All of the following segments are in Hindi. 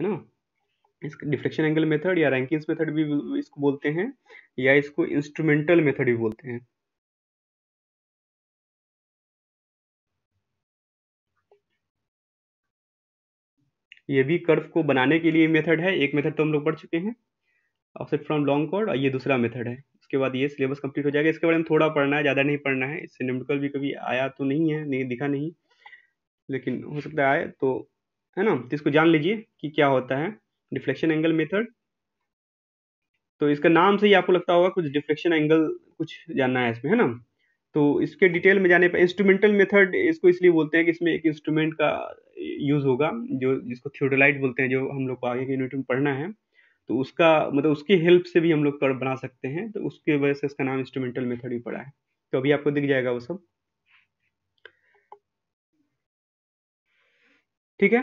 है ना। इसको डिफ्लेक्शन एंगल मेथड या रैंकिन्स मेथड भी इसको बोलते हैं, या इसको इंस्ट्रूमेंटल मेथड भी बोलते हैं। ये भी कर्व को बनाने के लिए मेथड है। एक मेथड तो हम लोग पढ़ चुके हैं, ऑफसेट फ्रॉम लॉन्ग कॉर्ड, और ये दूसरा मेथड है। उसके बाद ये सिलेबस कंप्लीट हो जाएगा। इसके बारे में थोड़ा पढ़ना है, ज़्यादा नहीं पढ़ना है। इससे न्यूमेरिकल भी कभी आया तो नहीं है, नहीं दिखा नहीं, लेकिन हो सकता है आए तो, है ना। तो इसको जान लीजिए कि क्या होता है डिफ्लेक्शन एंगल मेथड। तो इसका नाम से ही आपको लगता होगा कुछ डिफ्लेक्शन एंगल कुछ जानना है इसमें, है ना। तो इसके डिटेल में जाने पर इंस्ट्रूमेंटल मेथड इसको इसलिए बोलते हैं कि इसमें एक इंस्ट्रूमेंट का यूज होगा, जो जिसको थियोडोलाइट बोलते हैं, जो हम लोग को आगे की यूनिट में पढ़ना है। तो उसका मतलब उसकी हेल्प से भी हम लोग कर्व बना सकते हैं, तो उसके वजह से इसका नाम इंस्ट्रूमेंटल मेथड ही पड़ा है। तो अभी आपको दिख जाएगा वो सब, ठीक है।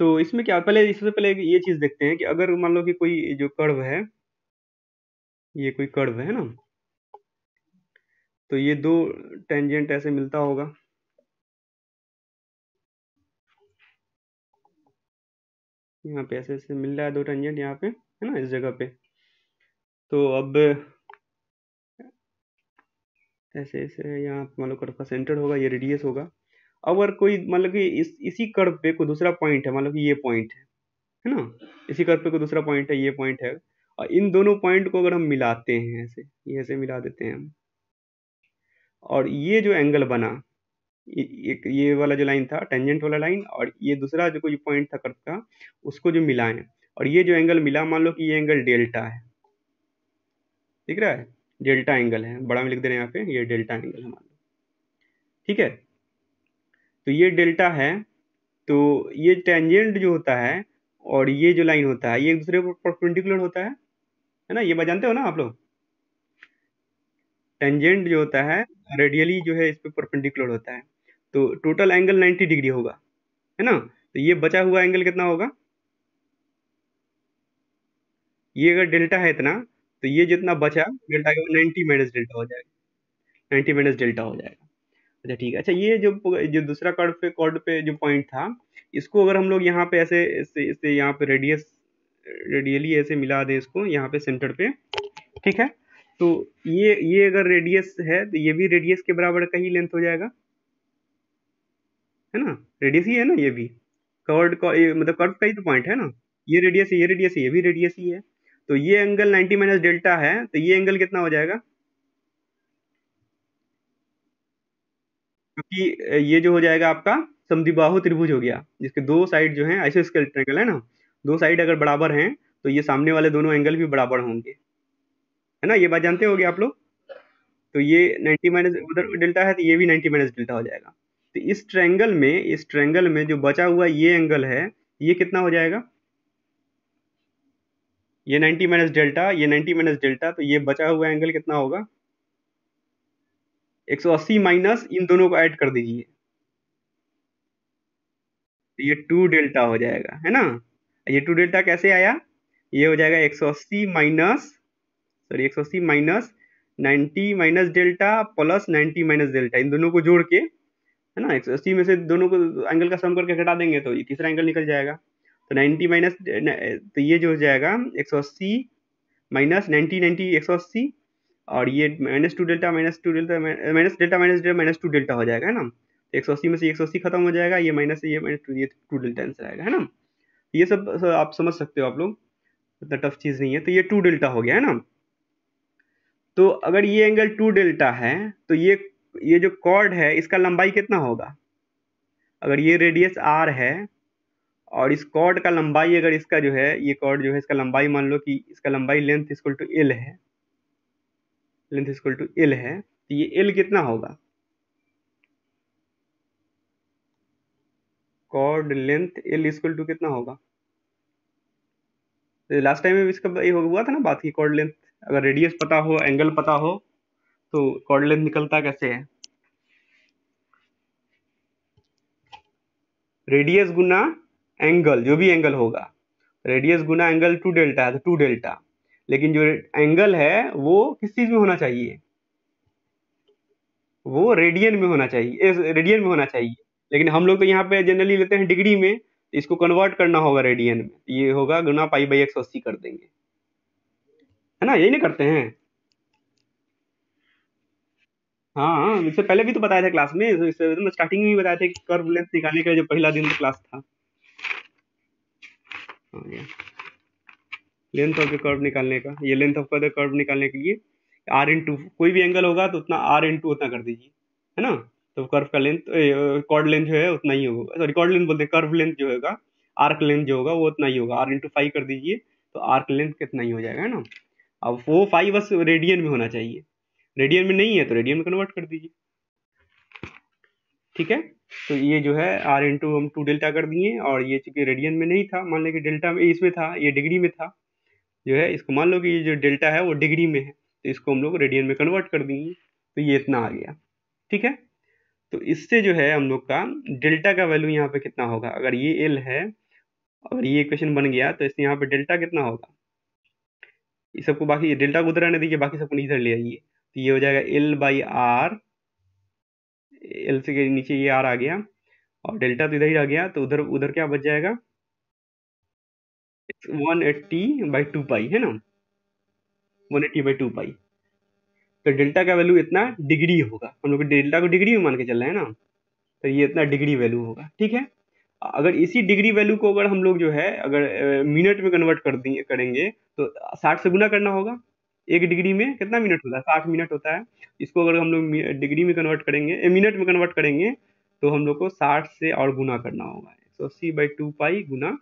तो इसमें क्या, पहले इससे पहले ये चीज देखते हैं कि अगर मान लो कि कोई जो कर्व है, ये कोई कर्व है ना, तो ये दो टेंजेंट ऐसे मिलता होगा, यहाँ पे ऐसे ऐसे मिल रहा है दो टेंजेंट यहाँ पे, है ना, इस जगह पे। तो अब ऐसे ऐसे यहाँ मान लो कर्व का सेंटर होगा, ये रेडियस होगा। अगर कोई मतलब कि इसी कर्व पे कोई दूसरा पॉइंट है, मान लो कि ये पॉइंट है ना, इसी कर्व पे कोई दूसरा पॉइंट है, ये पॉइंट है, और इन दोनों पॉइंट को अगर हम मिलाते हैं ऐसे, ये ऐसे मिला देते हैं हम, और ये जो एंगल बना, एक ये वाला जो लाइन था टेंजेंट वाला लाइन, और ये दूसरा जो कोई पॉइंट था कर्व का, उसको जो मिलाएं, और ये जो एंगल मिला, मान लो कि ये एंगल डेल्टा है, दिख रहा है, डेल्टा एंगल है, बड़ा में लिख दे रहे हैं यहाँ पे, ये डेल्टा एंगल है मान लो, ठीक है। तो ये डेल्टा है, तो ये टेंजेंट जो होता है और ये जो लाइन होता है, ये एक दूसरे को परपेंडिकुलर होता है ना, ये बात जानते हो ना आप लोग। टेंजेंट जो होता है रेडियली जो है इस पे परपेंडिकुलर होता है, तो टोटल एंगल 90 डिग्री होगा, है ना। तो ये बचा हुआ एंगल कितना होगा, ये अगर डेल्टा है इतना, तो ये जितना बचा डेल्टा के 90 माइनस डेल्टा हो जाएगा, 90 माइनस डेल्टा हो जाएगा। अच्छा ठीक है। अच्छा ये जो जो दूसरा कॉर्ड पे जो पॉइंट था, इसको अगर हम लोग यहाँ पे ऐसे इससे इससे यहाँ पे रेडियली ऐसे मिला दें इसको यहाँ पे सेंटर पे, ठीक है। तो ये अगर रेडियस है तो ये भी रेडियस के बराबर का ही लेंथ हो जाएगा, है ना। रेडियस ही है ना ये भी, कर्व का मतलब कर्व का ही तो पॉइंट है ना। ये रेडियस है, ये रेडियस है, ये भी रेडियस ही है। तो ये एंगल 90 माइनस डेल्टा है, तो ये एंगल कितना हो जाएगा, क्योंकि ये जो हो जाएगा आपका समद्विबाहु त्रिभुज हो गया, जिसके दो साइड जो है आइसोस्केल ट्रायंगल है ना, दो साइड अगर बराबर हैं तो ये सामने वाले दोनों एंगल भी बराबर होंगे, है ना। ये बात जानते होगे आप लोग। तो ये 90 माइनस उधर डेल्टा है, तो ये भी 90 माइनस डेल्टा हो जाएगा। तो इस ट्रायंगल में जो बचा हुआ ये एंगल है, ये कितना हो जाएगा, ये 90 माइनस डेल्टा, ये 90 माइनस डेल्टा, तो ये बचा हुआ एंगल कितना होगा, 180 माइनस इन दोनों को ऐड कर दीजिए, तो ये 2 डेल्टा हो जाएगा, है ना। ये 2 डेल्टा कैसे आया, ये हो जाएगा 180 minus, sorry 180 minus 90 minus delta plus 90 minus delta, इन दोनों को जोड़ के, है ना, 180 में से दोनों को एंगल का सम करके घटा देंगे तो ये तीसरा एंगल निकल जाएगा। तो 90 माइनस, तो ये जो हो जाएगा 180 माइनस 90, 90 180, और ये -2 डेल्टा -2 डेल्टा हो जाएगा, है ना। 180 में से 180 खत्म हो जाएगा, ये माइनस से ये -2, ये 2 डेल्टा आंसर आएगा, है ना। ये सब आप समझ सकते हो आप लोग, इतना टफ चीज नहीं है। तो ये 2 डेल्टा हो गया, है ना। तो अगर ये एंगल 2 डेल्टा है, तो ये जो कॉर्ड है इसका लंबाई कितना होगा, अगर ये रेडियस r है और इस कॉर्ड का लंबाई, अगर इसका जो है ये कॉर्ड जो है इसका लंबाई, मान लो कि इसका लंबाई लेंथ इक्वल टू एल है, लेंथ इक्वल टू एल है, तो ये एल कितना होगा, chord length L equal to कितना होगा। तो लास्ट टाइम में इसका ये हुआ था ना बात की, कॉर्ड लेंथ अगर रेडियस पता हो एंगल पता हो तो कॉर्ड लेंथ निकलता कैसे है, रेडियस गुना एंगल, जो भी एंगल होगा, रेडियस गुना एंगल 2 डेल्टा है तो 2 डेल्टा, लेकिन जो एंगल है वो किस चीज में होना चाहिए, वो रेडियन में होना चाहिए, रेडियन में होना चाहिए। लेकिन हम लोग तो यहाँ पे जनरली लेते हैं डिग्री में, इसको कन्वर्ट करना होगा रेडियन में, ये होगा गुना पाई बाई 180 कर देंगे, है ना, यही नहीं करते हैं। हाँ हाँ, इससे पहले भी तो बताया था क्लास में, इससे स्टार्टिंग में भी बताया था कि कर्व लेंथ निकालने का जो पहला दिन क्लास था। हाँ, लेंथ ऑफ द कर्व निकालने का, ये लेंथ ऑफ द कर्व निकालने के लिए आर इंटू कोई भी एंगल होगा तो उतना आर इंटू उतना कर दीजिए, है ना। तो कर्व का लेंथ, कॉर्ड लेंथ जो है उतना ही होगा, सॉरी कॉर्ड लेंथ बोलते हैं, कर्व लेंथ जो होगा, आर्क लेंथ जो होगा वो उतना ही होगा, आर इंटू 5 कर दीजिए तो आर्क लेंथ कितना ही हो जाएगा, है ना। अब वो 5 बस रेडियन में होना चाहिए, रेडियन में नहीं है तो रेडियन में कन्वर्ट कर दीजिए, ठीक है। तो ये जो है आर इंटू हम 2 डेल्टा कर दिए, और ये चूंकि रेडियन में नहीं था, मान लें कि डेल्टा में इसमें था, ये डिग्री में था, जो है इसको मान लो कि ये जो डेल्टा है वो डिग्री में है, तो इसको हम लोग रेडियन में कन्वर्ट कर देंगे, तो ये इतना आ गया, ठीक है। तो इससे जो है हम लोग का डेल्टा का वैल्यू यहाँ पे कितना होगा, अगर ये एल है, अगर ये इक्वेशन बन गया तो इससे यहाँ पे डेल्टा कितना होगा, ये सबको बाकी डेल्टा को उधर रहने दीजिए, बाकी सबको इधर ले आइए, तो ये हो जाएगा एल बाई आर, एल से के नीचे ये आर आ गया, और डेल्टा तो इधर ही रह गया, तो उधर उधर क्या बच जाएगा, 180/2 पाई, है ना, 180/2 पाई। तो डेल्टा का वैल्यू इतना डिग्री होगा, हम लोग डेल्टा को डिग्री में मान के चल रहे हैं ना, तो ये इतना डिग्री वैल्यू होगा, ठीक है। अगर इसी डिग्री वैल्यू को अगर हम लोग जो है अगर मिनट में कन्वर्ट कर दिए करेंगे तो 60 से गुना करना होगा, एक डिग्री में कितना मिनट होता है, 60 मिनट होता है। इसको अगर हम लोग डिग्री में कन्वर्ट करेंगे, मिनट में कन्वर्ट करेंगे, तो हम लोग को 60 से और गुना करना होगा, 180/2 पाई गुना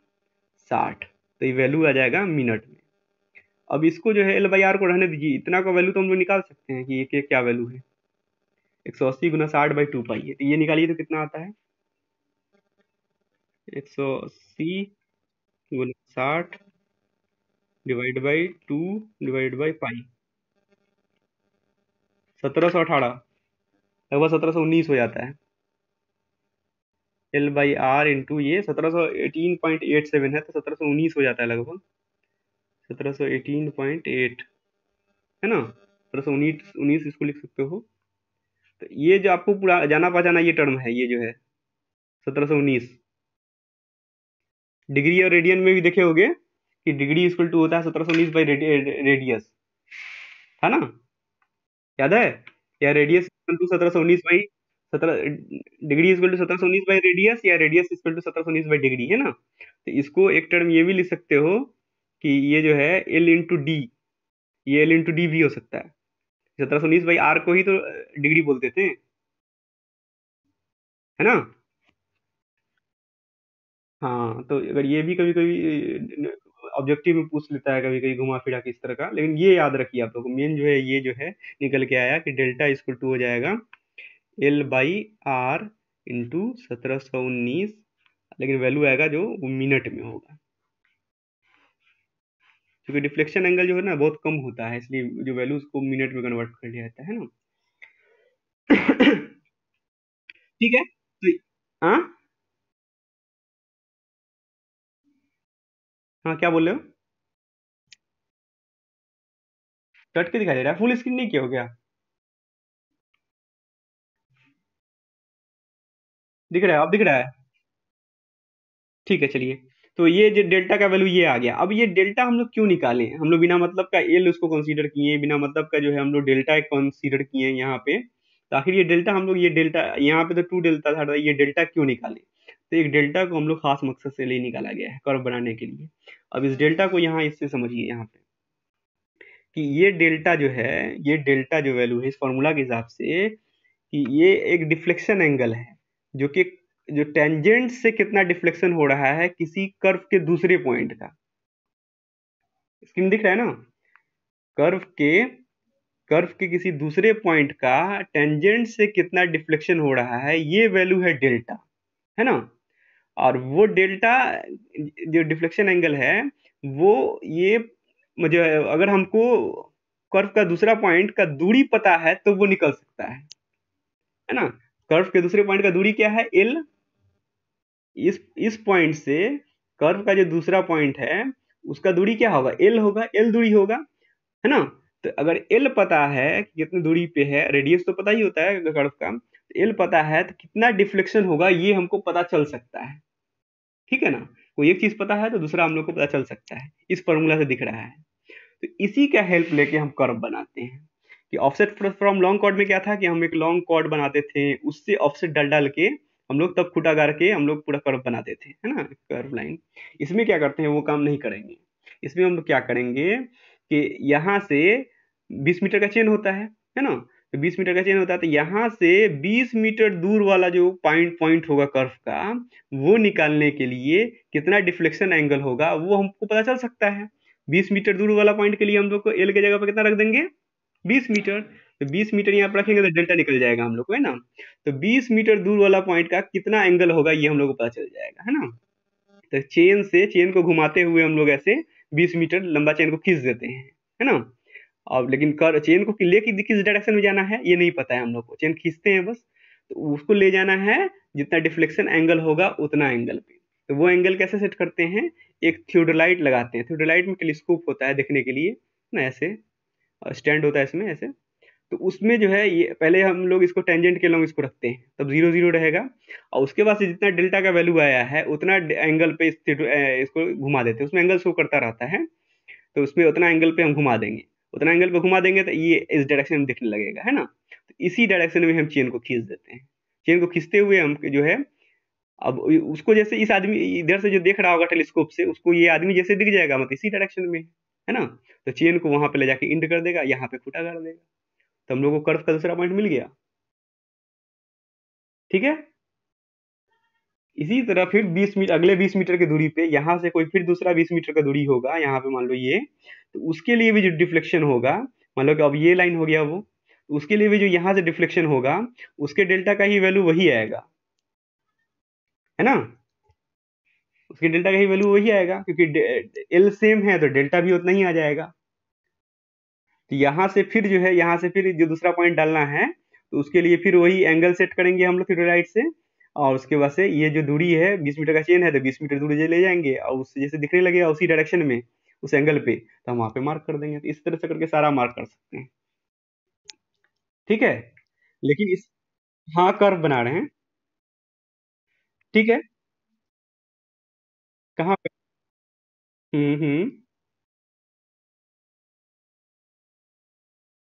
60, तो ये वैल्यू आ जाएगा मिनट में। अब इसको जो है एल बाई आर को रहने दीजिए, इतना का वैल्यू तो हम लोग निकाल सकते हैं कि ये क्या वैल्यू है, 180 गुना 60/2 पाई है, तो ये निकालिए तो कितना आता है, 180 गुना 60 divide by 2 divide by pi, 1718, लगभग 1719 हो जाता है। एल बाई आर इंटू ये 1718.87 है, तो 1719 हो जाता है लगभग, 1718.8, है ना, 1719 इसको लिख सकते हो। तो ये जो आपको पूरा जाना पहचाना ये टर्म है, ये जो है 1719, डिग्री और रेडियन में भी देखे होगे कि डिग्री इक्वल टू होता है 1719 बाई रेडियस, था ना, याद है, या radius equal to 1719 by 17, degree equal to 1719 by radius, या radius equal to 1719 by degree, है ना। तो इसको एक टर्म ये भी लिख सकते हो कि ये जो है एल इंटू डी, ये एल इंटू डी भी हो सकता है, 1719/आर को ही तो डिग्री बोलते थे, है ना। हाँ, तो अगर ये भी कभी कभी ऑब्जेक्टिव में पूछ लेता है, कभी कभी घुमा फिरा के इस तरह का, लेकिन ये याद रखिए आप लोग, मेन जो है ये जो है निकल के आया कि डेल्टा इक्वल टू हो जाएगा एल बाई आर इंटू 1719, लेकिन वैल्यू आएगा जो वो मिनट में होगा, क्योंकि डिफ्लेक्शन एंगल जो है ना बहुत कम होता है, इसलिए जो वैल्यू उसको मिनट में कन्वर्ट कर लिया जाता है ना। ठीक है, तो हाँ हाँ, क्या बोल रहे हो, कट के दिखाई दे रहा है, फुल स्क्रीन नहीं किया हो क्या, दिख रहा है, अब दिख रहा है, ठीक है चलिए। तो ये जो डेल्टा का वैल्यू ये आ गया, अब ये डेल्टा हम लोग क्यों निकाले, हम लोग बिना मतलब का एल उसको कंसीडर किए, बिना मतलब का जो है हम लोग डेल्टा कंसीडर किए यहाँ पे, तो आखिर ये डेल्टा हम लोग, ये डेल्टा यहाँ पे तो 2 डेल्टा था, ये डेल्टा क्यों निकाले, तो एक डेल्टा को हम लोग खास मकसद से लिए निकाला गया है कर्व बनाने के लिए। अब इस डेल्टा को यहाँ इससे समझिए यहाँ पे कि ये डेल्टा जो है, ये डेल्टा जो वैल्यू है इस फॉर्मूला के हिसाब से, कि ये एक डिफ्लेक्शन एंगल है, जो कि जो टेंजेंट से कितना डिफ्लेक्शन हो रहा है किसी कर्व के दूसरे पॉइंट का, स्क्रीन दिख रहा है ना, कर्व के कर्व के किसी दूसरे पॉइंट का टेंजेंट से कितना डिफ्लेक्शन हो रहा है, ये वैल्यू है डेल्टा, है ना। और वो डेल्टा जो डिफ्लेक्शन एंगल है, वो ये मुझे अगर हमको कर्व का दूसरा पॉइंट का दूरी पता है तो वो निकल सकता है ना। कर्व के दूसरे पॉइंट का दूरी क्या है, एल, इस पॉइंट से कर्व का जो दूसरा पॉइंट है उसका दूरी क्या होगा, एल होगा, एल दूरी होगा, है ना। तो अगर एल पता है कि कितनी दूरी पे है, रेडियस तो पता ही होता है कर्व का, तो एल पता है तो कितना डिफ्लेक्शन होगा ये हमको पता चल सकता है, ठीक है ना, कोई एक चीज पता है तो दूसरा हम लोग को पता चल सकता है, इस फॉर्मूला से दिख रहा है। तो इसी का हेल्प लेके हम कर्व बनाते हैं। कि ऑफसेट फ्रॉम लॉन्ग कॉर्ड में क्या था कि हम एक लॉन्ग कॉर्ड बनाते थे, उससे ऑफसेट डाल डाल के हम लोग तब खूटा गाड़ के हम लोग पूरा कर्व बनाते थे, है ना, कर्व लाइन। इसमें क्या करते हैं, वो काम नहीं करेंगे। इसमें हम लोग क्या करेंगे कि यहाँ से 20 मीटर का चेन होता है ना, तो 20 मीटर का चेन होता है, तो यहाँ से 20 मीटर दूर वाला जो पॉइंट पॉइंट होगा कर्व का, वो निकालने के लिए कितना डिफ्लेक्शन एंगल होगा वो हमको पता चल सकता है। 20 मीटर दूर वाला पॉइंट के लिए हम लोग को एल की जगह पर कितना रख देंगे, 20 मीटर। तो 20 मीटर यहाँ पर रखेंगे तो डेल्टा निकल जाएगा हम लोग को, है ना। तो 20 मीटर दूर वाला पॉइंट का कितना एंगल होगा ये हम लोग को पता चल जाएगा, है ना। तो चेन को घुमाते हुए हम लोग ऐसे 20 मीटर लंबा चेन को खींच देते हैं, है ना। अब लेकिन चेन को लेके किस डायरेक्शन में जाना है ये नहीं पता है हम लोग को, चेन खींचते हैं बस। तो उसको ले जाना है जितना डिफ्लेक्शन एंगल होगा उतना एंगल पे। तो वो एंगल कैसे सेट करते हैं, एक थियोडोलाइट लगाते हैं। थियोडोलाइट में टेलीस्कोप होता है देखने के लिए ना, ऐसे स्टैंड होता है इसमें ऐसे। तो उसमें जो है ये पहले हम लोग इसको टेंजेंट के लॉन्ग इसको रखते हैं, तब 0 0 रहेगा। और उसके बाद से जितना डेल्टा का वैल्यू आया है उतना एंगल पे इसको घुमा देते हैं, उसमें एंगल शो करता रहता है। तो उसमें उतना एंगल पे हम घुमा देंगे, उतना एंगल पे घुमा देंगे तो ये इस डायरेक्शन में दिखने लगेगा, है ना। तो इसी डायरेक्शन में हम चेन को खींच देते हैं। चेन को खींचते हुए हम जो है, अब उसको जैसे इस आदमी इधर से जो देख रहा होगा टेलीस्कोप से, उसको ये आदमी जैसे दिख जाएगा मतलब इसी डायरेक्शन में, है ना। तो चेन को वहां पे ले जाके इंड कर देगा, यहाँ पे खूटा गाड़ देगा, तो हम लोग को कर्व का दूसरा पॉइंट मिल गया। ठीक है। इसी तरह फिर 20 मीटर, अगले 20 मीटर की दूरी पे यहाँ से कोई फिर दूसरा 20 मीटर का दूरी होगा, यहाँ पे मान लो ये, तो उसके लिए भी जो डिफ्लेक्शन होगा, मान लो कि अब ये लाइन हो गया वो, तो उसके लिए भी जो यहाँ से डिफ्लेक्शन होगा उसके डेल्टा का ही वैल्यू वही आएगा, है ना। उसके डेल्टा का ही वैल्यू वही आएगा, क्योंकि एल सेम है तो डेल्टा भी उतना ही आ जाएगा। तो यहाँ से फिर जो है, यहाँ से फिर जो दूसरा पॉइंट डालना है तो उसके लिए फिर वही एंगल सेट करेंगे हम लोग थीटोराइट से। और उसके बाद से ये जो दूरी है 20 मीटर का चेन है तो 20 मीटर दूरी ले जाएंगे और उससे जैसे दिखने लगेगा उसी डायरेक्शन में उस एंगल पे, तो हम वहां पे मार्क कर देंगे। तो इस तरह से करके सारा मार्क कर सकते हैं। ठीक है। लेकिन इस, हाँ कर्व बना रहे हैं। ठीक है। कहाँ पे? हम्म।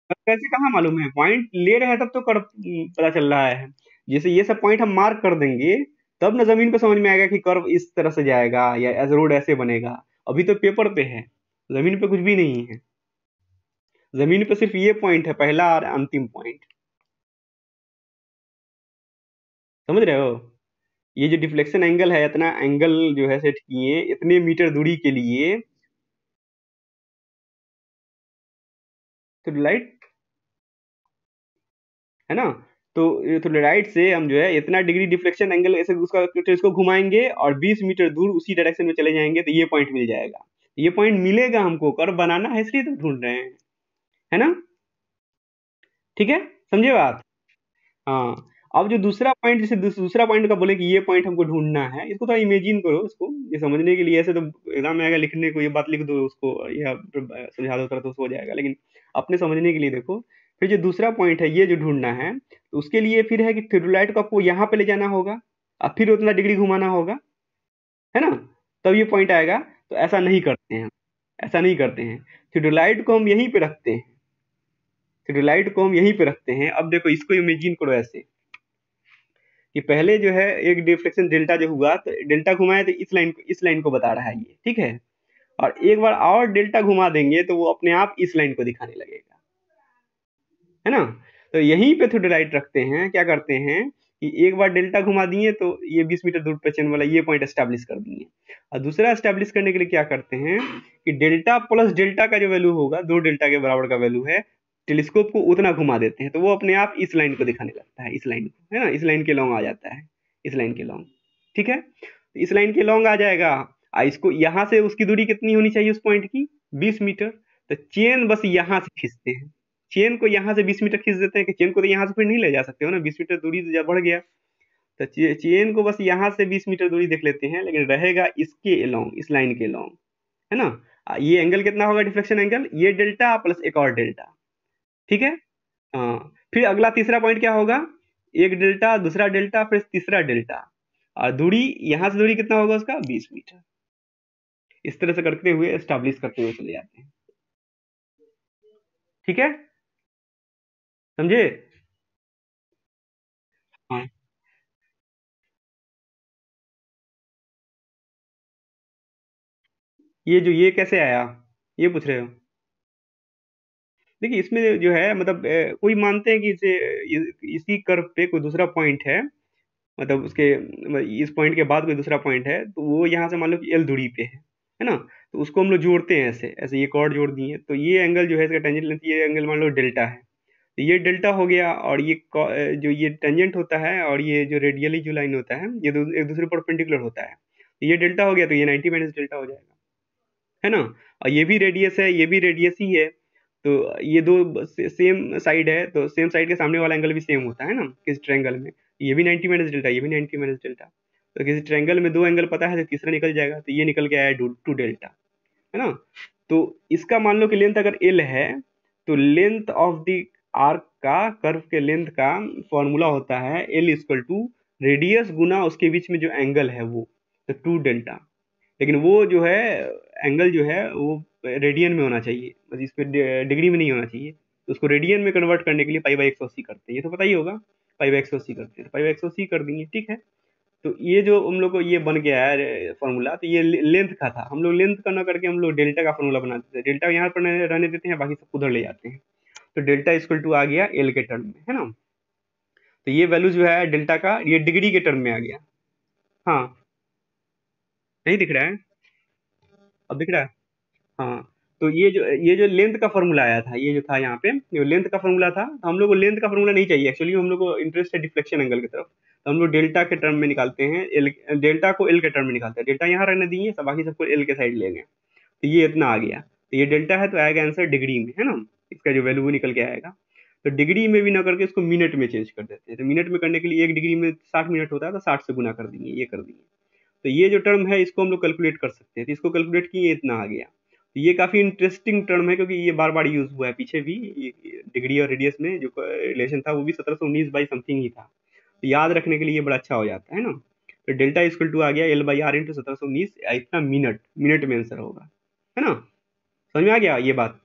अब कैसे कहाँ मालूम है, पॉइंट ले रहे हैं तब तो कर पता चल रहा है। जैसे ये सब पॉइंट हम मार्क कर देंगे तब ना जमीन पे समझ में आएगा कि कर्व इस तरह से जाएगा या एज रोड ऐसे बनेगा। अभी तो पेपर पे है, जमीन पे कुछ भी नहीं है। जमीन पे सिर्फ ये पॉइंट है, पहला और अंतिम पॉइंट। समझ रहे हो। ये जो डिफ्लेक्शन एंगल है, इतना एंगल जो है सेट किए इतने मीटर दूरी के लिए। तो लाइट, है ना। तो ये तो राइट से हम जो है इतना डिग्री डिफ्लेक्शन एंगल ऐसे उसका इसको घुमाएंगे और 20 मीटर दूर उसी डायरेक्शन में चले जाएंगे तो ये पॉइंट मिल जाएगा। ये पॉइंट मिलेगा हमको, कर्व बनाना है इसलिए तो ढूंढ रहे हैं, है ना। ठीक है, समझे बात। हाँ। अब जो दूसरा पॉइंट, जैसे दूसरा पॉइंट का बोले कि ये पॉइंट हमको ढूंढना है, इसको थोड़ा इमेजिन करो इसको, ये समझने के लिए। ऐसे तो एग्जाम में आएगा लिखने को ये बात लिख दो उसको या समझा दो तो हो जाएगा, लेकिन अपने समझने के लिए देखो। फिर जो दूसरा पॉइंट है ये जो ढूंढना है, तो उसके लिए फिर है कि थियोडोलाइट को आपको यहाँ पे ले जाना होगा और फिर उतना डिग्री घुमाना होगा, है ना, तब ये पॉइंट आएगा। तो ऐसा नहीं करते हैं, ऐसा नहीं करते हैं। थियोडोलाइट को हम यहीं पे रखते हैं, थियोडोलाइट को हम यहीं पे रखते हैं। अब देखो इसको इमेजिन करो ऐसे कि पहले जो है एक डिफ्लेक्शन डेल्टा जो हुआ तो डेल्टा घुमाए तो इस लाइन को बता रहा है ये, ठीक है। और एक बार और डेल्टा घुमा देंगे तो वो अपने आप इस लाइन को दिखाने लगेगा, है ना। तो यहीं पे थोड़ा रखते हैं, क्या करते हैं कि एक बार डेल्टा घुमा दिए तो ये 20 मीटर दूर पे चेन वाला ये पॉइंट एस्टेब्लिश कर दिए। और दूसरा एस्टेब्लिश करने के लिए क्या करते हैं कि डेल्टा प्लस डेल्टा का जो वैल्यू होगा, दो डेल्टा के बराबर का वैल्यू है, टेलीस्कोप को उतना घुमा देते हैं तो वो अपने आप इस लाइन को दिखाने लगता है, इस लाइन को, है ना, इस लाइन के लॉन्ग आ जाता है, इस लाइन के लॉन्ग। ठीक है, तो इस लाइन के लॉन्ग आ जाएगा। इसको यहाँ से उसकी दूरी कितनी होनी चाहिए उस पॉइंट की, 20 मीटर। तो चेन बस यहाँ से खींचते हैं, चेन को यहाँ से 20 मीटर खींच देते हैं कि चेन को तो यहाँ से फिर नहीं ले जा सकते हो ना, 20 मीटर दूरी तो बढ़ गया। तो चेन को बस यहाँ से 20 मीटर दूरी देख लेते हैं, लेकिन रहेगा इसके लॉन्ग, इस लाइन के लॉन्ग, है ना। ये एंगल कितना होगा डिफ्लेक्शन एंगल, ये डेल्टा प्लस एक और डेल्टा। ठीक है। हाँ, फिर अगला तीसरा पॉइंट क्या होगा, एक डेल्टा, दूसरा डेल्टा, फिर तीसरा डेल्टा। और दूरी यहाँ से दूरी कितना होगा उसका 20 मीटर। इस तरह से करते हुए एस्टैब्लिश करते हुए चले जाते हैं। ठीक है, समझे? हाँ, ये कैसे आया, ये पूछ रहे हो? देखिए इसमें जो है मतलब कोई मानते हैं कि इसी कर्व पे कोई दूसरा पॉइंट है, मतलब उसके इस पॉइंट के बाद कोई दूसरा पॉइंट है, तो वो यहाँ से मान लो कि एल दूरी पे है ना, तो उसको हम लोग जोड़ते हैं ऐसे ऐसे, ये कॉर्ड जोड़ दिए, तो ये एंगल जो है इसका टेंजेंट लेंथ, ये एंगल मान लो डेल्टा है, तो ये डेल्टा हो गया, और ये जो ये टेंजेंट होता है और ये जो रेडियली जो लाइन होता है, ये एक दूसरे पर परपेंडिकुलर होता है, तो ये डेल्टा हो गया, तो ये 90 माइनस डेल्टा हो जाएगा, है ना। और ये भी रेडियस है, ये भी रेडियस ही है, तो ये दो सेम साइड है, तो सेम साइड के सामने वाला एंगल भी सेम होता है ना किसी ट्रायंगल में, ये भी 90 माइनस डेल्टा, ये भी 90 माइनस डेल्टा, तो किसी ट्रायंगल में दो एंगल पता है तो तीसरा निकल जाएगा, तो ये निकल के आया टू डेल्टा, है ना। तो इसका मान लो कि लेंथ अगर एल है, तो लेंथ ऑफ द आर्क का, कर्व के लेंथ का फॉर्मूला होता है एल इक्वल टू रेडियस गुना उसके बीच में जो एंगल है वो, तो टू डेल्टा, लेकिन वो जो है एंगल जो है वो रेडियन में होना चाहिए, बस इस पे डिग्री में नहीं होना चाहिए, तो उसको रेडियन में कन्वर्ट करने के लिए पाई बाई 180 करते हैं, ये तो पता ही होगा, पाई बाई 180 करते हैं, पाई बाई 180 कर देंगे, ठीक है। तो ये जो हम लोग को ये बन गया है फॉर्मूला, तो ये लेंथ का था, हम लोग लेंथ का ना करके हम लोग डेल्टा का फॉर्मूला बनाते थे, डेल्टा यहाँ पर रहने देते हैं, बाकी सब उधर ले जाते हैं, तो डेल्टा इक्वल टू आ गया एल के टर्म में, है ना। तो ये वैल्यू जो है डेल्टा का, ये डिग्री के टर्म में आ गया। हाँ, नहीं दिख रहा है? अब दिख रहा है? हाँ, तो ये जो लेंथ का फॉर्मूला आया था, ये जो था यहाँ पे, जो लेंथ का फॉर्मूला था, तो हम लोग को लेंथ का फॉर्मूला नहीं चाहिए एक्चुअली, हम लोग को इंटरेस्ट है डिफ्लेक्शन एंगल की तरफ, तो हम लोग डेल्टा के टर्म में निकालते हैं, एल, डेल्टा को एल के टर्म में निकालते हैं, डेल्टा यहाँ रहने दिए, सब बाकी सबको एल के साइड ले गए, तो ये इतना आ गया, तो ये डेल्टा है, तो आएगा आंसर डिग्री में, है ना, इसका जो वैल्यू वो निकल के आएगा। तो डिग्री में भी ना करके इसको मिनट में चेंज कर देते हैं, तो मिनट में करने के लिए 1 डिग्री में 60 मिनट होता है, तो 60 से गुना कर देंगे, ये कर देंगे, तो ये जो टर्म है इसको हम लोग कैलकुलेट कर सकते हैं, तो इसको कैलकुलेट किए, इतना आ गया, तो ये काफी इंटरेस्टिंग टर्म है, क्योंकि ये बार बार यूज हुआ है पीछे भी, डिग्री और रेडियस में जो रिलेशन था वो भी 1719 बाई समथिंग ही था, तो याद रखने के लिए ये बड़ा अच्छा हो जाता है ना। तो डेल्टा इक्वल टू आ गया एल बाई आर इंटू 1719, इतना मिनट, मिनट में आंसर होगा, है ना। समझ में आ गया ये बात?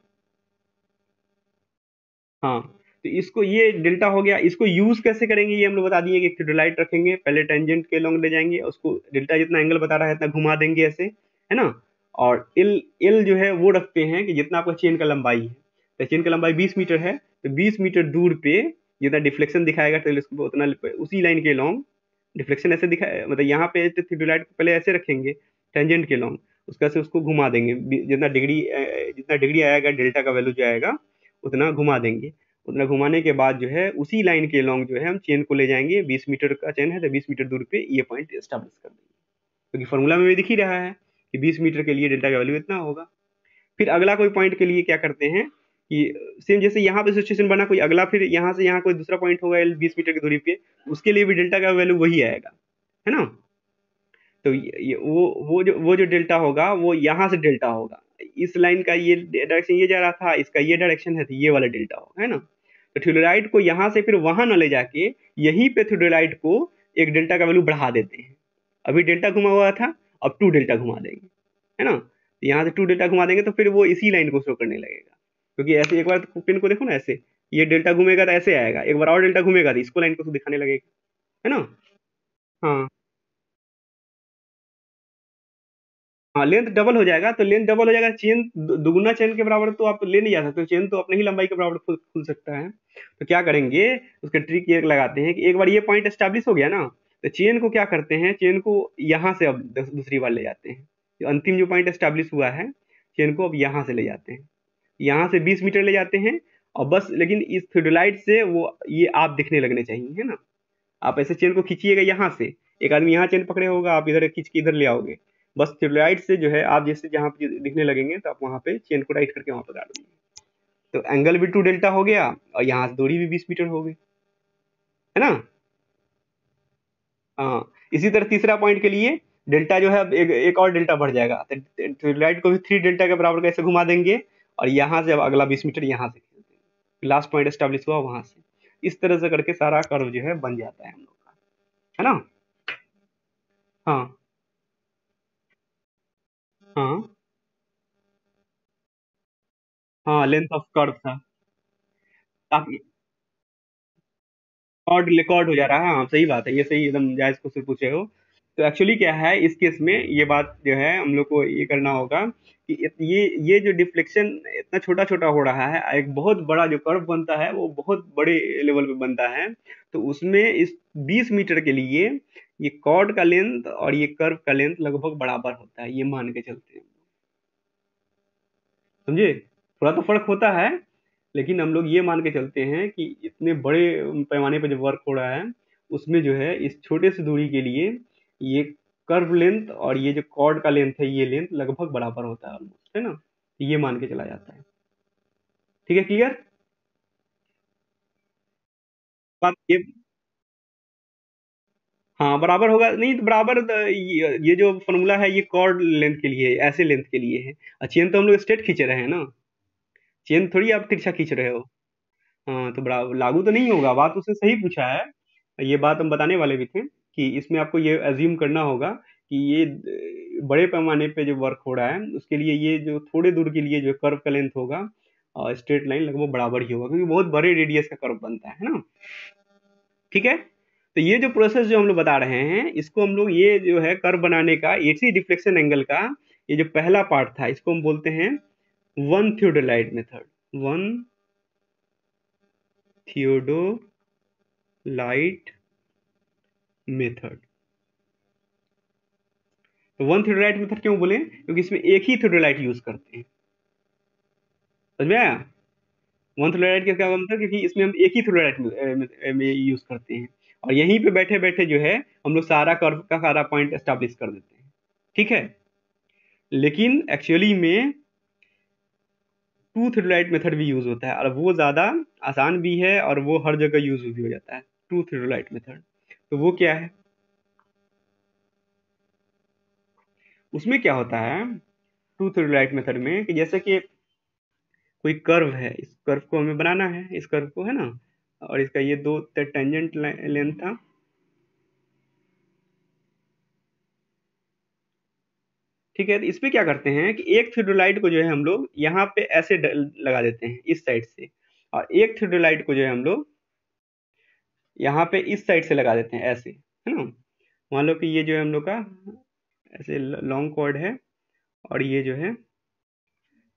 हाँ, तो इसको ये डेल्टा हो गया, इसको यूज कैसे करेंगे ये हम लोग बता दिए कि थियोडोलाइट रखेंगे, पहले टेंजेंट के लॉन्ग ले जाएंगे, उसको डेल्टा जितना एंगल बता रहा है इतना घुमा देंगे ऐसे, है ना। और एल एल जो है वो रखते हैं कि जितना आपका चेन का लंबाई है, तो चेन का लंबाई 20 मीटर है, तो 20 मीटर दूर पे जितना डिफ्लेक्शन दिखाएगा टेलीस्कोप उतना उसी लाइन के लॉन्ग डिफ्लेक्शन ऐसे दिखाए, मतलब यहाँ पे थियोडोलाइट को पहले ऐसे रखेंगे टेंजेंट के लॉन्ग, उसका से उसको घुमा देंगे, जितना डिग्री आएगा डेल्टा का वैल्यू जो आएगा उतना घुमा देंगे, उतना घुमाने के बाद जो है उसी लाइन के लॉन्ग जो है हम चेन को ले जाएंगे, 20 मीटर का चेन है तो 20 मीटर दूर पे ये पॉइंट एस्टेब्लिश कर देंगे, क्योंकि फॉर्मूला में भी दिख ही रहा है कि 20 मीटर के लिए डेल्टा का वैल्यू इतना होगा। फिर अगला कोई पॉइंट के लिए क्या करते हैं कि सेम जैसे यहाँ पे सिचुएशन बना, कोई अगला फिर यहाँ से यहाँ कोई दूसरा पॉइंट होगा 20 मीटर की दूरी पे, उसके लिए भी डेल्टा का वैल्यू वही आएगा, है ना। तो वो जो डेल्टा होगा वो यहाँ से डेल्टा होगा, इस लाइन का ये डायरेक्शन ये जा रहा था, इसका ये डायरेक्शन है, तो ये वाला डेल्टा होगा, है ना। तो थियोडोलाइट को यहाँ से फिर वहां न ले जाके यहीं पे थियोडोलाइट को एक डेल्टा का वैल्यू बढ़ा देते हैं, अभी डेल्टा घुमा हुआ था, अब टू डेल्टा घुमा देंगे, है ना, तो यहाँ से टू डेल्टा घुमा देंगे तो फिर वो इसी लाइन को शो करने लगेगा, क्योंकि ऐसे एक बार पिन को देखो ना, ऐसे ये डेल्टा घूमेगा तो ऐसे आएगा, एक बार और डेल्टा घूमेगा तो इसको लाइन को दिखाने लगेगा, है ना। हाँ, हाँ, लेंथ डबल हो जाएगा, तो लेंथ डबल हो जाएगा, चेन दुगुना चेन के बराबर तो आप ले नहीं जा सकते, चेन तो अपने ही लंबाई के बराबर खुल सकता है, तो क्या करेंगे, उसका ट्रिक ये लगाते हैं कि एक बार ये पॉइंट एस्टेब्लिश हो गया ना, तो चेन को क्या करते हैं, चेन को यहाँ से अब दूसरी बार ले जाते हैं, जो अंतिम जो पॉइंट एस्टेब्लिश हुआ है, चेन को अब यहाँ से ले जाते हैं, यहाँ से 20 मीटर ले जाते हैं, और बस, लेकिन इस थियोडोलाइट से वो ये आप दिखने लगने चाहिए, है ना। आप ऐसे चेन को खींचिएगा यहाँ से, एक आदमी यहाँ चेन पकड़े होगा, आप इधर खींच के इधर ले आओगे, बस थियोडोलाइट से जो है आप जैसे जहाँ पे दिखने लगेंगे, तो आप वहाँ पे चेन को राइट करके वहाँ पे गाड़ दीजिए, तो एंगल भी टू डेल्टा हो गया, और यहाँ से दूरी भी 20 मीटर हो गई, है ना। हाँ, इसी तरह तीसरा पॉइंट के लिए डेल्टा जो है अब एक और डेल्टा बढ़ जाएगा, तो थियोडोलाइट को भी 3 डेल्टा के बराबर कैसे घुमा देंगे, और यहाँ से अब अगला 20 मीटर यहाँ से खींच देंगे, लास्ट पॉइंट एस्टेब्लिश हुआ वहां से, इस तरह से करके सारा कर्व जो है बन जाता है हम लोग का, है ना। हाँ हाँ हाँ, लेंथ ऑफ कर्व था। काफी कॉर्ड रिकॉर्ड हो जा रहा है, हाँ सही बात है, ये सही एकदम जायज क्वेश्चन पूछे हो। तो एक्चुअली क्या है इस केस में, ये बात जो है हम लोग को ये करना होगा कि ये जो डिफ्लेक्शन इतना छोटा छोटा हो रहा है, एक बहुत बड़ा जो कर्व बनता है वो बहुत बड़े लेवल पे बनता है। तो उसमें इस 20 मीटर के लिए ये कॉर्ड का लेंथ और ये कर्व का लेंथ लगभग बराबर होता है, ये मान के चलते हैं। समझे? थोड़ा तो फर्क होता है, लेकिन हम लोग ये मान के चलते हैं कि इतने बड़े पैमाने पर जो वर्क हो रहा है उसमें जो है इस छोटे से दूरी के लिए ये कर्व लेंथ और ये जो कॉर्ड का लेंथ है ये लेंथ लगभग बराबर होता है ऑलमोस्ट, है ना? ये मान के चला जाता है। ठीक है, क्लियर? बात ये, हाँ बराबर होगा नहीं तो बराबर ये जो फॉर्मूला है ये कॉर्ड लेंथ के लिए है, ऐसे लेंथ के लिए है। और चेन तो हम लोग स्ट्रेट खींच रहे हैं ना, चेन थोड़ी आप तिरछा खींच रहे हो। हाँ तो बड़ा लागू तो नहीं होगा, बात उसने सही पूछा है। ये बात हम बताने वाले भी थे कि इसमें आपको ये अज्यूम करना होगा कि ये बड़े पैमाने पे जो वर्क हो रहा है उसके लिए ये जो थोड़े दूर के लिए जो कर्व का लेंथ होगा और स्ट्रेट लाइन लगभग बराबर ही होगा, क्योंकि बहुत बड़े रेडियस का कर्व बनता है ना। ठीक है, तो ये जो प्रोसेस जो हम लोग बता रहे हैं इसको हम लोग, ये जो है कर्व बनाने का एसी डिफ्लेक्शन एंगल का ये जो पहला पार्ट था इसको हम बोलते हैं one theodolite method. One theodolite method. तो वन थियोडोलाइट मेथड क्यों बोले? क्योंकि इसमें एक ही थियोडोलाइट यूज करते हैं। समझ में आया? वन थियोडोलाइट का क्या मतलब, क्योंकि इसमें हम एक ही थियोडोलाइट में यूज करते हैं और यहीं पे बैठे बैठे जो है हम लोग सारा कर्व का सारा पॉइंट एस्टेब्लिश कर देते हैं। ठीक है, लेकिन एक्चुअली में टू थियोडोलाइट मेथड भी यूज होता है और वो ज्यादा आसान भी है और वो हर जगह यूज भी हो जाता है, टू थियोडोलाइट मेथड। तो वो क्या है, उसमें क्या होता है टू थियोडोलाइट मेथड में कि जैसे कि कोई कर्व है, इस कर्व को हमें बनाना है, इस कर्व को, है ना? और इसका ये दो टेंजेंट लेंथ था। ठीक है, तो इस पे क्या करते हैं कि एक थियोडोलाइट को जो है हम लोग यहाँ पे ऐसे लगा देते हैं इस साइड से, और एक थियोडोलाइट को जो है हम लोग यहाँ पे इस साइड से लगा देते हैं ऐसे, है ना? मान लो कि ये जो है हम लोग का ऐसे लॉन्ग कॉर्ड है और ये जो है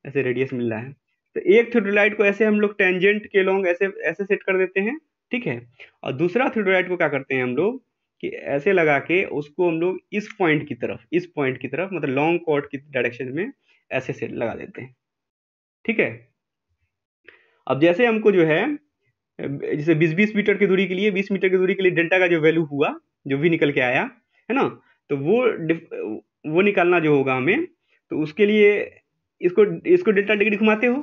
ऐसे रेडियस मिल रहा है। तो एक थियोडोलाइट को ऐसे हम लोग टेंजेंट के लॉन्ग ऐसे ऐसे सेट कर देते हैं। ठीक है, और दूसरा थियोडोलाइट को क्या करते हैं हम लोग कि ऐसे लगा के उसको हम लोग इस पॉइंट की तरफ, इस पॉइंट की तरफ मतलब लॉन्ग कॉर्ड की डायरेक्शन में ऐसे सेट लगा देते हैं। ठीक है, अब जैसे हमको जो है जैसे 20-20 मीटर की दूरी के लिए, 20 मीटर की दूरी के लिए डेल्टा का जो वैल्यू हुआ, जो भी निकल के आया, है ना? तो वो निकालना जो होगा हमें, तो उसके लिए इसको इसको डेल्टा डिग्री घुमाते हो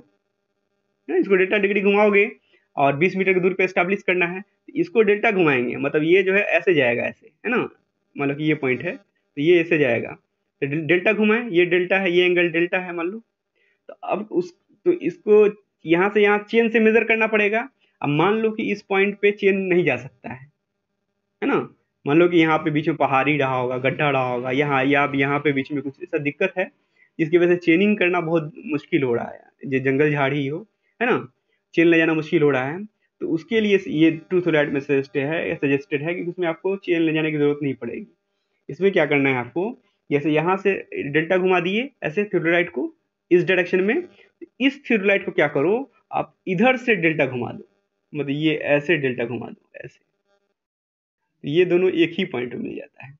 ना, इसको डेल्टा डिग्री घुमाओगे और 20 मीटर की दूरी पे एस्टेब्लिश करना है, तो इसको डेल्टा घुमाएंगे, मतलब ये जो है ऐसे जाएगा ऐसे, है ना? मतलब कि ये पॉइंट है तो ये ऐसे जाएगा, तो डेल्टा घुमाए, ये डेल्टा है, ये एंगल डेल्टा है मान लो। तो अब उस, तो इसको यहाँ से यहाँ चेन से मेजर करना पड़ेगा। अब मान लो कि इस पॉइंट पे चेन नहीं जा सकता है ना? मान लो कि यहाँ पे बीच में पहाड़ी रहा होगा, गड्ढा रहा होगा, यहाँ या अब यहाँ पे बीच में कुछ ऐसा दिक्कत है जिसकी वजह से चेनिंग करना बहुत मुश्किल हो रहा है, जो जंगल झाड़ी हो, है ना? चेन ले जाना मुश्किल हो रहा है। तो उसके लिए ये ट्रूथ लाइट में सजेस्टेड है कि उसमें आपको चेन ले जाने की जरूरत नहीं पड़ेगी। इसमें क्या करना है आपको, जैसे यहाँ से डेल्टा घुमा दिए ऐसे थियोडोलाइट को इस डायरेक्शन में, इस थियोडोलाइट को क्या करो, आप इधर से डेल्टा घुमा दो, मतलब ये ऐसे डेल्टा घुमा दो ऐसे, तो ये दोनों एक ही पॉइंट में मिल जाता है।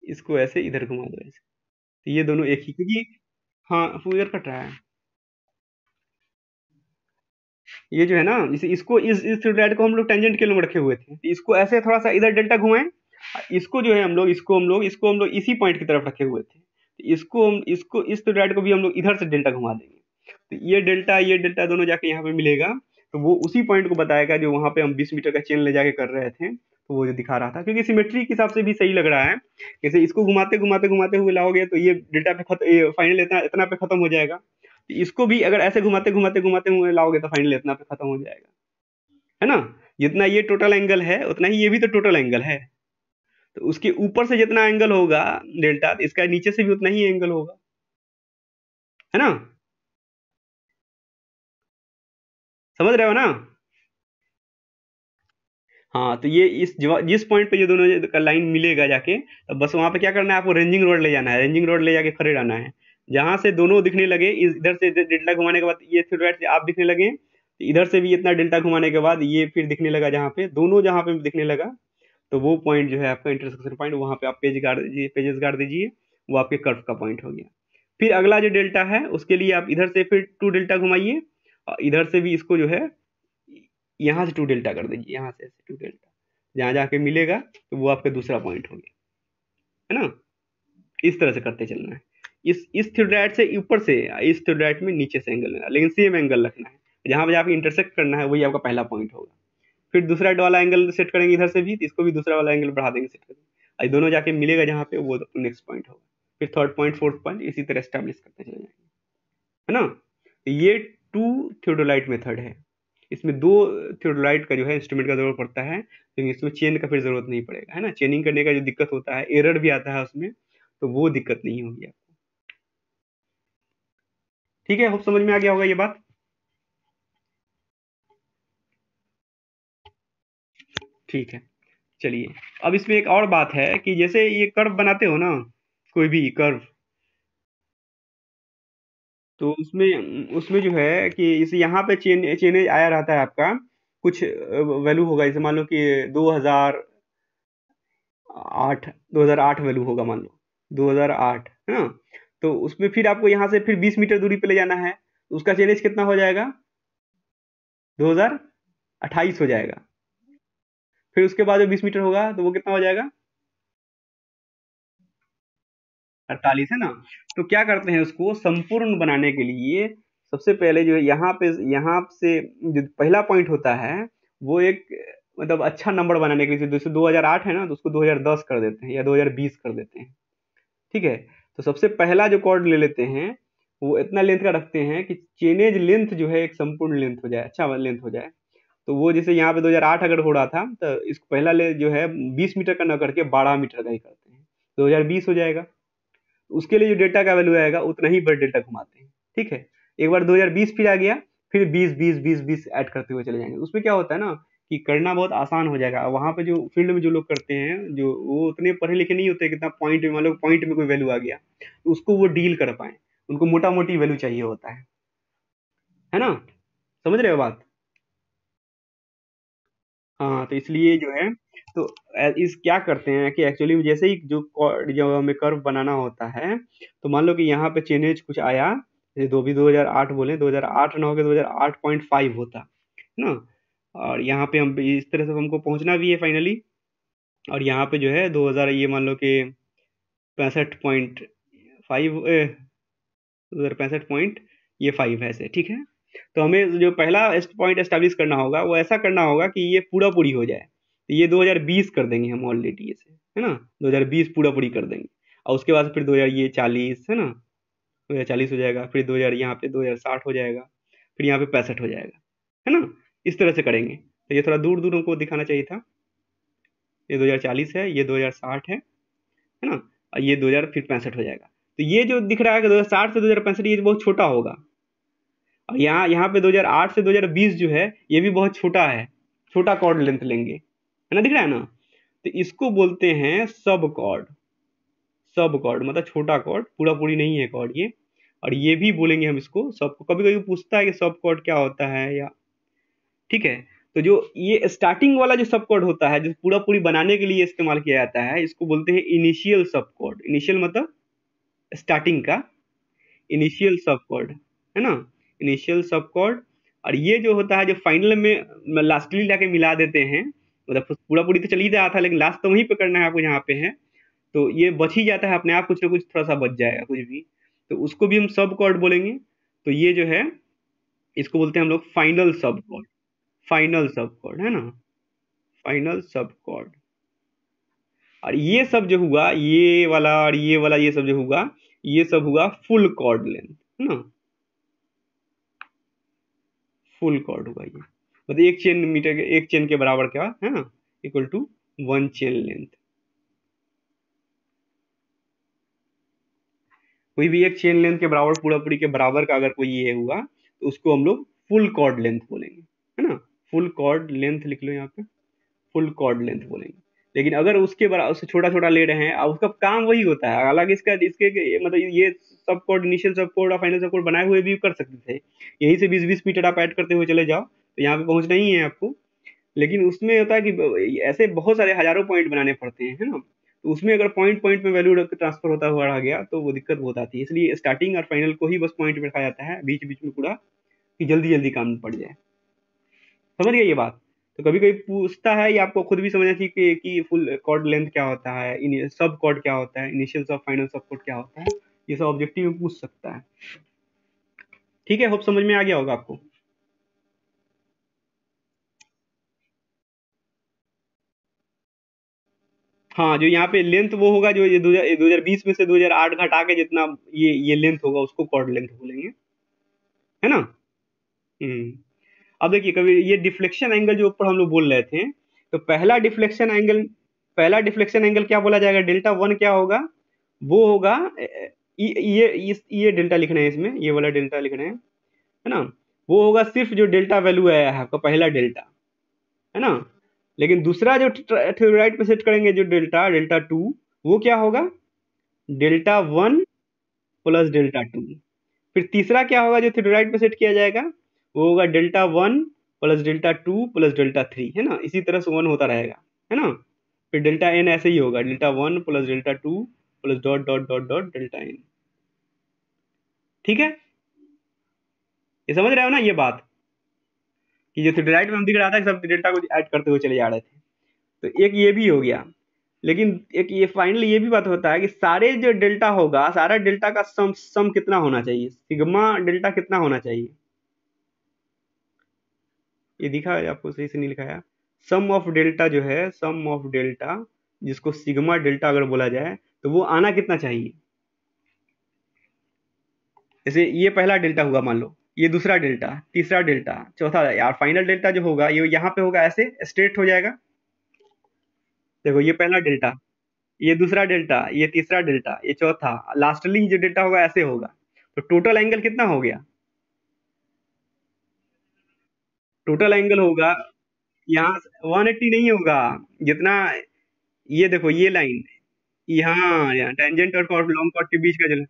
इसको ऐसे इधर घुमा दो ऐसे, तो ये दोनों एक ही, क्योंकि हाँ फिगर कट रहा है। ये जो है ना, इसे इसको इस थियोडोलाइट को हम लोग टेंजेंट के लोग रखे हुए थे, तो इसको ऐसे थोड़ा सा इधर डेल्टा घुमाएं, इसको जो है हम लोग इसको हम लोग इसी पॉइंट की तरफ रखे हुए थे, तो इसको इस थियोडोलाइट को भी हम लोग इधर से डेल्टा घुमा देंगे, तो ये डेल्टा दोनों जाके यहाँ पे मिलेगा। तो वो उसी पॉइंट को बताएगा जो वहां पे हम 20 मीटर का चेन ले जाके कर रहे थे, तो वो जो दिखा रहा था, क्योंकि सिमेट्री के हिसाब से भी सही लग रहा है। जैसे इसको घुमाते घुमाते घुमाते हुए लाओगे तो ये डेल्टा पे खत्म, फाइनल इतना इतना पे खत्म हो जाएगा। तो इसको भी अगर ऐसे घुमाते घुमाते घुमाते हुए लाओगे तो फाइनल इतना पे खत्म हो जाएगा, है ना? जितना ये टोटल एंगल है उतना ही ये भी तो टोटल एंगल है। तो उसके ऊपर से जितना एंगल होगा डेल्टा, इसका नीचे से भी उतना ही एंगल होगा, है ना? समझ रहे हो ना? हाँ, तो ये जिस पॉइंट पे ये दोनों का लाइन मिलेगा जाके, तो बस वहां पे क्या करना है, आपको रेंजिंग रोड ले जाना है, रेंजिंग रोड ले जाके खड़े रहना है। जहां से दोनों दिखने लगे, इधर से डेल्टा घुमाने के बाद ये थ्योरेट से आप दिखने लगे, तो इधर से भी इतना डेल्टा घुमाने के बाद ये फिर दिखने लगा, जहाँ पे दोनों जहाँ पे दिखने लगा, तो वो पॉइंट जो है आपका इंटरसेक्शन पॉइंट, वहां पे आप पेजेस गाड़ दीजिए, वो आपके कर्व का पॉइंट हो गया। फिर अगला जो डेल्टा है उसके लिए आप इधर से फिर 2 डेल्टा घुमाइए, और इधर से भी इसको जो है यहाँ से 2 डेल्टा कर दीजिए, यहाँ से ऐसे 2 डेल्टा, जहाँ जाके मिलेगा तो वो आपका दूसरा पॉइंट हो गया, है ना? इस तरह से करते चलना है। इस थ्योरेट से ऊपर से, इस थ्योरेट में नीचे से एंगल लेना, लेकिन सेम एंगल रखना है, जहां पे जाके इंटरसेक्ट करना है वही आपका पहला पॉइंट होगा। फिर दूसरा वाला एंगल सेट करेंगे इधर से भी, तो इसको भी दूसरा वाला एंगल बढ़ा देंगे, सेट करेंगे, और दोनों जाके मिलेगा जहाँ पे, वो नेक्स्ट पॉइंट होगा। फिर थर्ड पॉइंट, फोर्थ पॉइंट, इसी तरह स्टैब्लिश करते चले जाएंगे, है ना? तो ये 2 थियोडोलाइट मेथड है। इसमें 2 थियोडोलाइट का जो है इंस्ट्रूमेंट का जरूरत पड़ता है, लेकिन इसमें चेन का फिर जरूरत नहीं पड़ेगा, है ना? चेनिंग करने का जो दिक्कत होता है, एरर भी आता है उसमें, तो वो दिक्कत नहीं होगी आपको। ठीक है, होप समझ में आ गया होगा ये बात। ठीक है, चलिए। अब इसमें एक और बात है कि जैसे ये कर्व बनाते हो ना, कोई भी कर्व, तो उसमें उसमें जो है कि इस यहाँ पे चेन आया रहता है आपका, कुछ वैल्यू होगा, जैसे मान लो कि 2008, 2008 वैल्यू होगा, मान लो 2008, है ना? तो उसमें फिर आपको यहाँ से फिर 20 मीटर दूरी पे ले जाना है, तो उसका चेनेज कितना हो जाएगा? 2028 हो जाएगा। फिर उसके बाद जो 20 मीटर होगा तो वो कितना हो जाएगा? 48, है ना? तो क्या करते हैं, उसको संपूर्ण बनाने के लिए सबसे पहले जो है यहाँ से जो पहला पॉइंट होता है, वो एक मतलब अच्छा नंबर बनाने के लिए, जैसे 2008 है ना, तो उसको 2010 कर देते हैं या 2020 कर देते हैं। ठीक है, तो सबसे पहला जो कॉर्ड ले लेते हैं, वो इतना लेंथ का रखते हैं कि चेनेज लेंथ जो है एक संपूर्ण लेंथ हो जाए, अच्छा लेंथ हो जाए। तो वो जैसे यहाँ पे 2008 अगर हो रहा था, तो इसको पहला ले जो है 20 मीटर का न करके 12 मीटर का ही करते हैं, 2020 हो जाएगा। उसके लिए जो डेल्टा का वैल्यू आएगा उतना ही बड़ा डेल्टा घुमाते हैं। ठीक है, एक बार 2020 फिर आ गया, फिर 20 ऐड करते हुए चले जाएंगे। उसमें क्या होता है ना, कि करना बहुत आसान हो जाएगा। वहां पे जो फील्ड में जो लोग करते हैं, जो वो उतने पढ़े लिखे नहीं होते, कितना पॉइंट में, मान लो पॉइंट में कोई वैल्यू आ गया, तो उसको वो डील कर पाए, उनको मोटा मोटी वैल्यू चाहिए होता है ना? समझ रहे हो बात? हाँ, तो इसलिए जो है, तो इस क्या करते हैं कि एक्चुअली जैसे ही जो हमें कर्व बनाना होता है, तो मान लो कि यहाँ पे चेनेज कुछ आया, जैसे 2008 बोले, 2008 ना होकर 2008.5 होता है ना, और यहाँ पे हम इस तरह से हमको पहुंचना भी है फाइनली, और यहाँ पे जो है 2000, ये मान लो कि 65.5, 2065 ये 5 है ऐसे, ठीक है? तो हमें जो पहला पॉइंट एस्टेब्लिश करना होगा, वो ऐसा करना होगा कि ये पूरा पूरी हो जाए, तो ये 2020 कर देंगे हम ऑलरेडी ऐसे, है ना? 2020 पूरा पूरी कर देंगे, और उसके बाद फिर 2000 ये 40, है ना, 2040 हो जाएगा, फिर 2000 यहाँ पे 2060 हो जाएगा, फिर यहाँ पे 65 हो जाएगा, है ना? इस तरह से करेंगे। तो ये थोड़ा दूर दूर हमको दिखाना चाहिए था। ये 2040 है, ये 2060 है ना, और ये 2000 फिर 65 हो जाएगा। तो ये जो दिख रहा है कि 2060 से 2065, ये बहुत छोटा होगा। और यहाँ यहाँ पे 2008 से 2020 जो है, ये भी बहुत छोटा है, छोटा कॉर्ड लेंथ लेंगे, है ना? दिख रहा है ना? तो इसको बोलते हैं सब कॉर्ड। सब कॉर्ड मतलब छोटा कॉर्ड, पूरा पूरी नहीं है कॉर्ड ये। और ये भी बोलेंगे हम इसको सब। कभी कभी पूछता है कि सब कॉर्ड क्या होता है, या ठीक है, तो जो ये स्टार्टिंग वाला जो सब कॉर्ड होता है, जो पूरा पूरी बनाने के लिए इस्तेमाल किया जाता है, इसको बोलते हैं इनिशियल सब कॉर्ड। इनिशियल मतलब स्टार्टिंग का, इनिशियल सब कॉर्ड, है ना? इनिशियल सब कॉर्ड। और ये जो होता है, जो फाइनल में लास्टली लाके मिला देते हैं, मतलब पूरा पूरी तो चल ही रहा था, लेकिन लास्ट तो वहीं पे करना है आपको, जहाँ पे है, तो ये बच ही जाता है अपने आप, कुछ ना कुछ थोड़ा सा बच जाएगा कुछ भी, तो उसको भी हम सब कॉर्ड बोलेंगे। तो ये जो है, इसको बोलते हैं हम लोग फाइनल सब कॉर्ड। फाइनल सब कॉर्ड, है ना? फाइनल सब कॉर्ड। और ये सब जो हुआ, ये वाला और ये वाला, ये सब जो हुआ, ये सब हुआ फुल कॉर्ड लेंथ, है ना? फुल कॉर्ड होगा ये, मतलब एक चेन मीटर के, एक चेन के बराबर क्या है ना, इक्वल टू 1 चेन लेंथ। कोई भी एक चेन लेंथ के बराबर पूरा पूरी के बराबर का अगर कोई ये हुआ तो उसको हम लोग फुल कॉर्ड लेंथ बोलेंगे, है ना। फुल कॉर्ड लेंथ लिख लो यहाँ पे, फुल कॉर्ड लेंथ बोलेंगे। लेकिन अगर उसके बराबर उससे छोटा छोटा ले रहे हैं, अब उसका काम वही होता है, हालांकि इसका इसके मतलब ये सब कोड, इनिशियल सब कोड और फाइनल सब कोड बनाए हुए भी कर सकते थे। यहीं से 20-20 मीटर आप ऐड करते हुए चले जाओ तो यहाँ पे पहुंचना ही है आपको। लेकिन उसमें होता है कि ऐसे बहुत सारे हजारों पॉइंट बनाने पड़ते हैं, है ना। तो उसमें अगर पॉइंट पॉइंट में वैल्यू ट्रांसफर होता हुआ रह गया तो वो दिक्कत बहुत आती है। इसलिए स्टार्टिंग और फाइनल को ही बस पॉइंट में रखा जाता है, बीच बीच में पूरा कि जल्दी जल्दी काम पड़ जाए। समझ गए ये बात। तो कभी कभी पूछता है, ये आपको खुद भी समझना चाहिए कि फुल कॉर्ड लेंथ क्या होता है, सब कॉर्ड क्या होता है, इनिशियल सब फाइनल सब कॉर्ड क्या होता है, ये सब ऑब्जेक्टिव में पूछ सकता है। ठीक है, होप समझ में आ गया होगा आपको। हाँ, जो यहाँ पे लेंथ वो होगा जो ये 2020 में से 2008 घटा के जितना ये लेंथ होगा उसको कॉर्ड लेंथ बोलेंगे, है ना। हम्म। अब देखिए, कभी ये डिफ्लेक्शन एंगल जो ऊपर हम लोग बोल रहे थे, तो पहला डिफ्लेक्शन एंगल क्या बोला जाएगा, डेल्टा 1 क्या होगा, वो होगा ये डेल्टा लिखना है, इसमें ये वाला डेल्टा लिखना है ना। वो होगा सिर्फ जो डेल्टा वैल्यू आया है आपका, पहला डेल्टा, है ना। लेकिन दूसरा जो राइट पे सेट करेंगे जो डेल्टा 2, वो क्या होगा, डेल्टा 1 प्लस डेल्टा 2। फिर तीसरा क्या होगा जो थ्योराइड पे सेट किया जाएगा, वो होगा delta 1 plus delta 2 plus delta 3, है ना। इसी तरह से 1 होता रहेगा, है ना। फिर डेल्टा n ऐसे ही होगा, delta 1 plus delta 2 plus dot dot dot dot delta n। ठीक है, ये समझ रहे हो ना ये बात, कि जो थ्योराइड में हम दिख रहा था कि सब डेल्टा को ऐड करते हुए चले जा रहे थे। तो एक ये भी हो गया। लेकिन एक ये फाइनली ये भी बात होता है कि सारे जो डेल्टा होगा, सारा डेल्टा का सम सम कितना होना चाहिए, सिग्मा डेल्टा कितना होना चाहिए। ये दिखा है आपको, सही से नहीं लिखा है। सम ऑफ डेल्टा जो है, सम ऑफ डेल्टा जिसको सिग्मा डेल्टा अगर बोला जाए, तो वो आना कितना चाहिए। जैसे ये पहला डेल्टा हुआ मान लो, ये दूसरा डेल्टा, तीसरा डेल्टा, चौथा, यार फाइनल डेल्टा जो होगा ये यहाँ पे होगा, ऐसे स्ट्रेट हो जाएगा। देखो, ये पहला डेल्टा, ये दूसरा डेल्टा, ये तीसरा डेल्टा, ये चौथा, लास्टली जो डेल्टा होगा ऐसे होगा। तो टोटल एंगल कितना हो गया, टोटल एंगल होगा यहाँ 180 नहीं होगा, जितना, ये देखो ये लाइन, यहाँ यहाँ टेंजेंट और लॉन्ग कॉर्ड के बीच का जो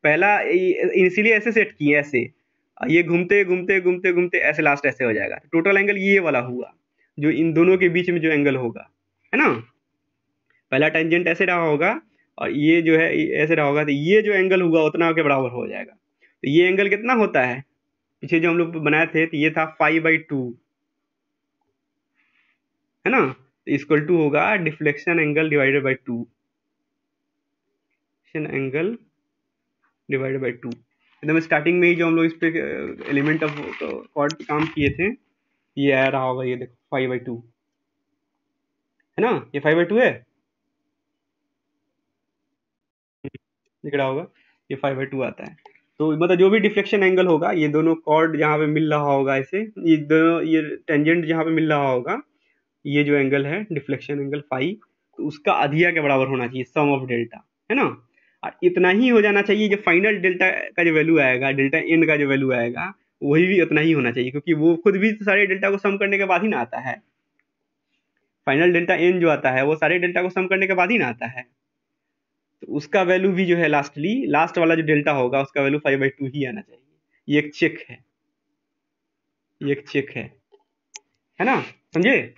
पहला, इनिशियली ऐसे सेट किए ऐसे, ये घूमते घूमते घूमते घूमते ऐसे लास्ट ऐसे हो जाएगा। टोटल एंगल ये वाला हुआ, जो इन दोनों के बीच में जो एंगल होगा, है ना। पहला टेंजेंट ऐसे रहा होगा और ये जो है ऐसे रहा होगा, तो ये जो एंगल हुआ उतना के बराबर हो जाएगा। तो ये एंगल कितना होता है, पीछे जो हम लोग बनाए थे, तो ये था 5/2, है ना। इक्वल टू होगा deflection angle divided by 2, angle divided by 2। एकदम स्टार्टिंग में ही जो हम लोग इस पे एलिमेंट ऑफ कॉर्ड पे काम किए थे, ये आ रहा होगा, ये देखो 5/2, है ना। ये 5/2 है, दिख रहा होगा, ये 5/2 आता है। तो मतलब जो भी डिफ्लेक्शन एंगल होगा, ये दोनों कॉर्ड जहाँ पे मिल रहा होगा ऐसे, ये दोनों ये टेंजेंट जहाँ पे मिल रहा होगा, ये जो एंगल है डिफ्लेक्शन एंगल फाई, तो उसका आधिया के बराबर होना चाहिए सम ऑफ डेल्टा, है ना। और इतना ही हो जाना चाहिए, जो फाइनल डेल्टा का जो वैल्यू आएगा, डेल्टा एन का जो वैल्यू आएगा, वही भी उतना ही होना चाहिए, क्योंकि वो खुद भी सारे डेल्टा को सम करने के बाद ही ना आता है। फाइनल डेल्टा एन जो आता है वो सारे डेल्टा को सम करने के बाद ही ना आता है। तो उसका वैल्यू भी जो है लास्टली, लास्ट वाला जो डेल्टा होगा उसका वैल्यू 5/2 ही आना चाहिए। ये एक चेक है, ये एक चेक है ना, समझे।